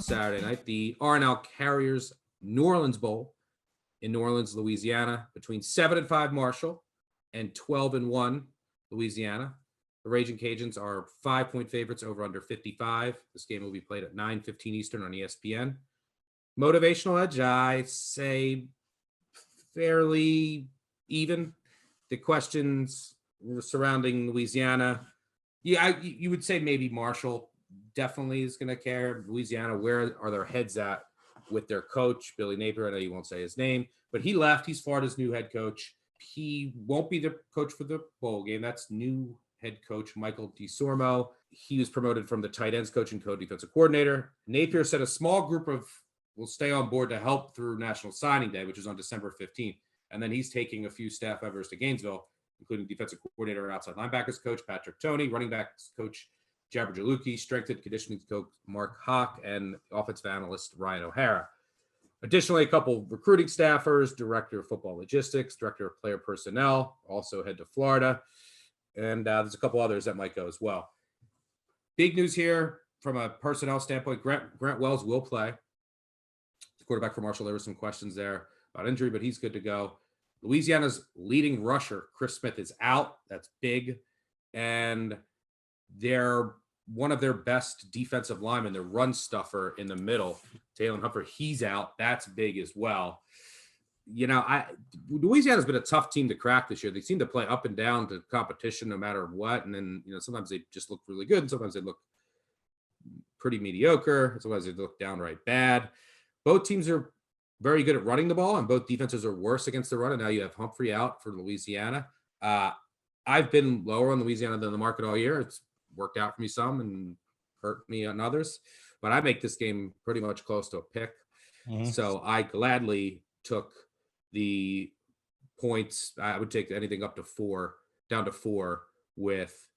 Saturday night, the R&L Carriers New Orleans Bowl in New Orleans, Louisiana, between 7-5 Marshall and 12-1 Louisiana. The Ragin Cajuns are 5-point favorites over under 55. This game will be played at 9:15 Eastern on ESPN. Motivational edge, I say fairly even. The questions surrounding Louisiana, you would say maybe Marshall definitely is going to care. Louisiana, where are their heads at with their coach, Billy Napier? I know you won't say his name, but he left. He's Florida's new head coach. He won't be the coach for the bowl game. That's new head coach Michael DeSormo. He was promoted from the tight ends coach and co-defensive coordinator. Napier said a small group will stay on board to help through National Signing Day, which is on December 15th. And then he's taking a few staff members to Gainesville, including defensive coordinator and outside linebackers coach Patrick Toney, running backs coach Jabber Jaluki, strength and conditioning coach Mark Hawk, and offensive analyst Ryan O'Hara. Additionally, a couple recruiting staffers, director of football logistics, director of player personnel, also head to Florida. And there's a couple others that might go as well. Big news here from a personnel standpoint, Grant Wells will play. The quarterback for Marshall, there were some questions there about injury, but he's good to go. Louisiana's leading rusher, Chris Smith, is out. That's big. And one of their best defensive linemen, their run stuffer in the middle, Taylor Humphrey, he's out. That's big as well. Louisiana's been a tough team to crack this year. They seem to play up and down to competition no matter what. And then, sometimes they just look really good and sometimes they look pretty mediocre. Sometimes they look downright bad. Both teams are very good at running the ball, and both defenses are worse against the run. And now you have Humphrey out for Louisiana. I've been lower on Louisiana than the market all year. It's worked out for me some and hurt me on others. But I make this game pretty much close to a pick. Mm-hmm. So I gladly took the points. I would take anything up to 4, down to 4 with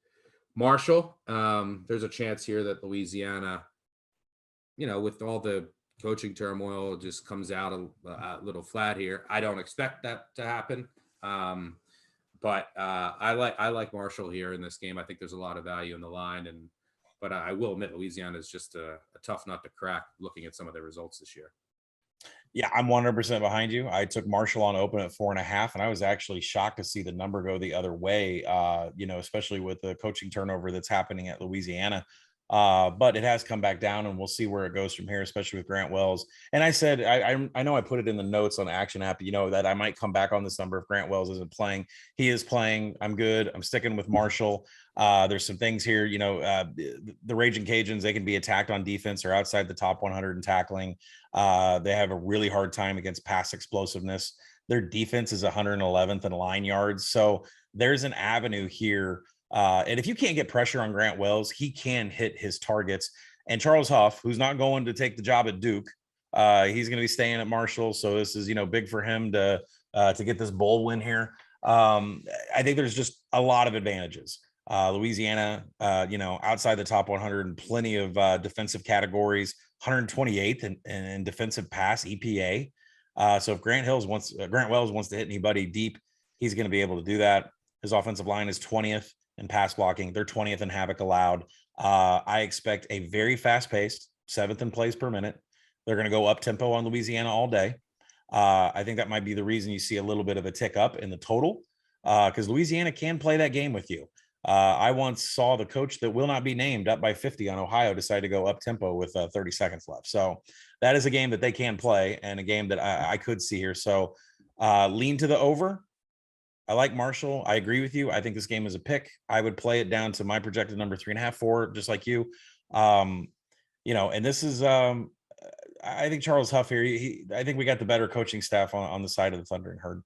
Marshall. There's a chance here that Louisiana, with all the coaching turmoil, just comes out a little flat here. I don't expect that to happen. But I like Marshall here in this game. I think there's a lot of value in the line, but I will admit Louisiana is just a tough nut to crack looking at some of their results this year. Yeah, I'm 100% behind you. I took Marshall on open at 4.5, and I was actually shocked to see the number go the other way, especially with the coaching turnover that's happening at Louisiana. But it has come back down, and we'll see where it goes from here, especially with Grant Wells. And I said, I know I put it in the notes on Action App, that I might come back on this number if Grant Wells isn't playing. He is playing. I'm good. I'm sticking with Marshall. There's some things here, the Ragin Cajuns, they can be attacked on defense or outside the top 100 in tackling. They have a really hard time against pass explosiveness. Their defense is 111th in line yards. So there's an avenue here. And if you can't get pressure on Grant Wells, he can hit his targets. And Charles Huff, who's not going to take the job at Duke, he's going to be staying at Marshall. So this is, big for him to get this bowl win here. I think there's just a lot of advantages. Louisiana, outside the top 100 and plenty of defensive categories, 128th in defensive pass EPA. So if Grant Wells wants to hit anybody deep, he's going to be able to do that. His offensive line is 20th in pass blocking. They're 20th in havoc allowed. I expect a very fast-paced 7th in plays per minute. They're going to go up tempo on Louisiana all day. I think that might be the reason you see a little bit of a tick up in the total, because Louisiana can play that game with you. I once saw the coach that will not be named up by 50 on Ohio decide to go up tempo with 30 seconds left. So that is a game that they can play, and a game that I could see here. So lean to the over. I like Marshall. I agree with you. I think this game is a pick. I would play it down to my projected number 3.5, 4, just like you. And this is, I think Charles Huff here, I think we got the better coaching staff on the side of the Thundering Herd.